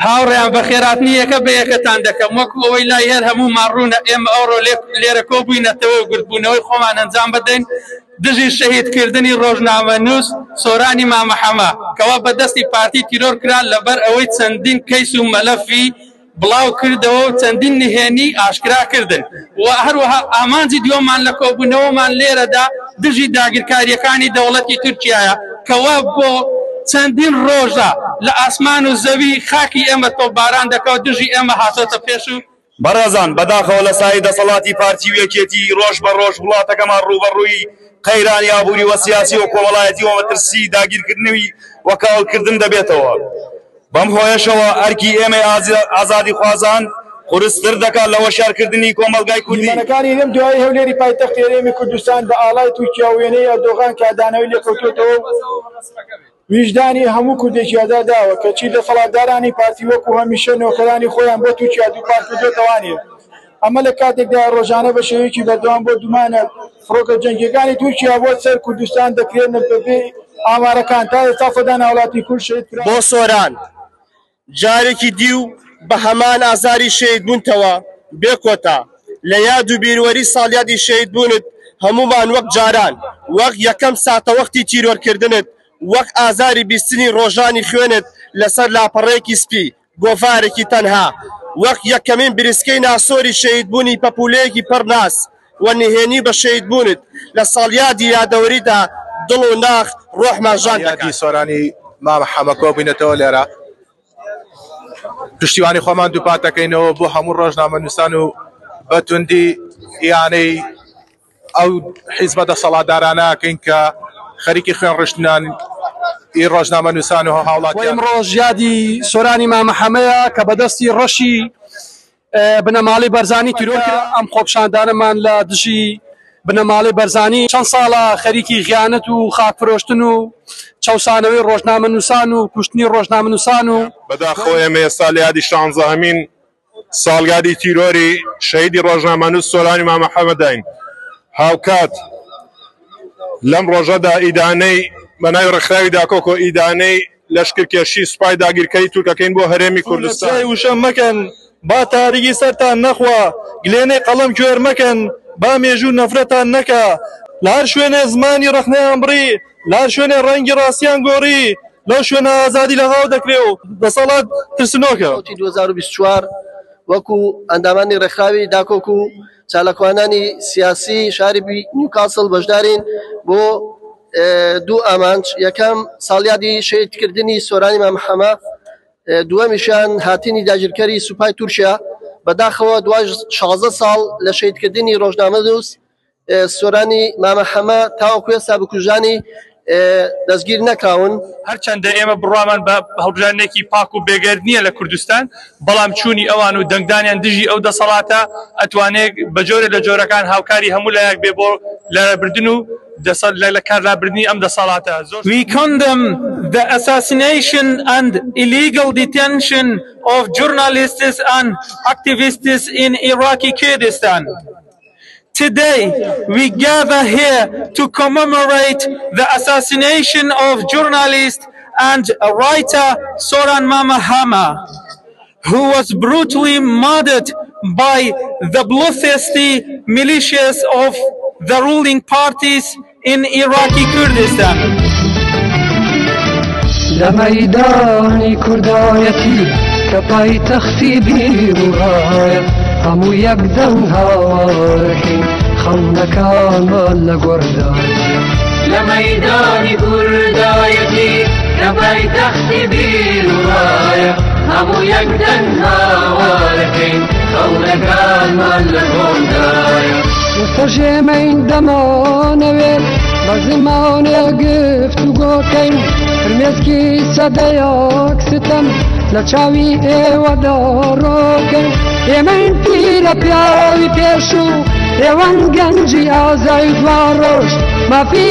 هاوڕێیان بە خێراتنیەکە بە یەکەتان دەکەم وەکو ئەوەی لای هەر هەمومان ڕوونە ئێمە ئەوڕۆ لێرە کۆبووینەتەوە و گرتبوونەوەی خۆمان ئەنجام بدەین دژی شەهیدکردنی ڕۆژنامەنووس سۆرانی مامەحەمە کەوا بەدەستی پارتی تیرۆر کران لەبەر ئەوەی چەندین کەیس و مەلەفی بڵاو کردەوە و چەندین نهێنی ئاشکرا کردن و هەروەها ئامانجی دووەمان لە کۆبوونەوەمان لێرەدا دژی داگیرکاریەکانی دەوڵەتی تورکیایە کەوا بۆ چەندین ڕۆژە لە ئاسمان و زەوی خاکی ئێمە تۆپباران دەکەوت دژی ئێمە هاتۆتە پێش و بەڕێزان بەداخەوە لە سای دەسەڵاتی پارتی و یەکێتی ڕۆژ بە ڕۆژ وڵاتەکەمان ڕوبەڕووی قەیرانی ئابووری و سیاسی و کۆمەڵایەتی و مەترسی داگیرکردنەوەی وەکاڵکردن دەبێتەوە بەم هۆیشەوە ئەرکی ئێمە ئازادی خوازان قورستر دەکات لە وەشارکردنی کۆمەلگای کوردی نیمەکانی لەم دوای هەولێری پایتەختی هەرێمی کوردستان بە ئاڵای تورکیا و وێنەی ئەردۆغان کە دانەوەی لێکەوتوێتەوە ویژدانی هەموو کوردێکی ئازاداوە کەچی دەسەڵاتدارانی پارتی وەکو هەمیشە نۆکەرانی خۆیان بۆ تورکیا دووپات کردوێتەوانێ ئەمە لە کاتێکدا ڕۆژانە بە شێوەیەکی بەردەوام بۆ دومانە فڕۆکە جەنگیەکانی تورکیا بۆ سەر کوردستان دەکرێنە بەبێ ئامارەکان تا ئێستا سەدان هاوڵاتی کورد شەهید کران بۆ سۆران جارێکی دیو بە هەمان ئازاری شەهید بوونتەوە بێکۆتا لە یاد و بیروەری ساڵیادی شەهید بوونت هەمومان وەک جاران وەک یەکەم ساتە وەختی تیرۆرکردنت وەک ئازاری بیستنی ڕۆژانی خوێنت لەسەر لاپەڕەیەکی سپی گۆڤارێکی تەنها وەک یەکەمین بریسکەی ناسۆری شەهیدبوونی پەپولەیەکی پڕناس و نهێنی بە شەهیدبوونت لە ساڵیادی یادەوەریدا دڵ و ناخ ڕۆحمان ژان دەکات. سۆرانی مامەحەمە کۆبووینەتەوە لێرە پشتیوانی خۆمان دووپات دەکەینەوە بۆ هەموو ڕۆژنامەنووسان و بەتوندی یانەی ئەو حیزبە دەسەڵاتدارانە ئەکەین کە خەریکی خوێن ڕشتنان ئی ڕۆژنامەنووسان و هاوڵاتیان ئەمڕۆ ژیادی سۆرانی مامەحەمەیە کە بەدەستی ڕەشی بنەماڵی بەرزانی تیرۆر کرا ئەم خۆپشاندانەمان لە دژی بنەماڵی بەرزانی چەند ساڵە خەریکی خیانەت و خاکفرۆشتن و چەوسانەوەی ڕۆژنامەنووسان و کوشتنی ڕۆژنامەنووسان و بەداخەوە ئێمە ئێستا لە یادی 16هەمین ساڵگادی تیرۆری شەهیدی ڕۆژنامەنووس سۆرانی مامەحەمە داین هاوکات لەم ڕۆژەدا ئیدانەی بەناوی ڕێکخراوی داکۆکۆ ئیدانەی لەشکرکێشی سوپای داگیرکەری تورکەکەین بۆ هەرێمی کوردستان وشە مەکەن با تاریکی سەرتان نەخوا گلێنەی قەڵەم کوێر مەکەن با مێژوو نەفرەتان نەکە لە هەر شوێنێ زمانی ڕەخنەیان بڕی لە هەر شوێنێ ڕەنگی ڕاستیان گۆڕی لەو شوێنە ئازادی لەغاو دەکرێ و دەسەڵات ترسنۆکە 2024 وەکو ئەندامانی ڕێکخراوی داکۆک و چالاکوانانی سیاسی شاری نیوکاسڵ بەشدارین بۆ دوو ئامانج یەکەم ساڵیادی شەهیدکردنی سۆرانی مامەحەمە دووەمیشیان هاتنی داگیرکەری سوپای تورکیا بەداخەوە دوای 16 ساڵ لە شەهیدکردنی ڕۆژنامەنووس سۆرانی مامەحەمە تاوەکو ئێستا بکوژانی دەستگیر نەکراون هەرچەندە ئێمە بڕوامان بە هەڵبژارنێکی پاک و بێگەرد نییە لە کوردستان بەڵام چوونی ئەوان و دەنگدانیان دژی ئەو دەسەڵاتە ئەتوانێت بە جۆرە لە جۆرەکان هاوکاری هەموو لایەک بێ بۆ لەبردن و لە کارلابردنی ئەم دەسەڵاتە. We condemn the assassination and illegal detention of journalists and activists in Iraqi Kurdistan. Today, we gather here to commemorate the assassination of journalist and writer Soran Mamaḥama, who was brutally murdered by the bloodthirsty militias of the ruling parties in Iraqi Kurdistan. لميدان كردايتي كپایتختی بیرورای همو یک دم هاورحی خونکان لگوردای لميدان كردايتي كپایتختی بیرورای همو یک دم هاورحی خونکان لگوردای وفرجمين دمانوي بزمانه گفت و گوتين فرميسكي صدياك ستم لچاوي ايوه داروكن يمين تيلا بياوي بيشو يوان گنجي آزاي دواروش ما في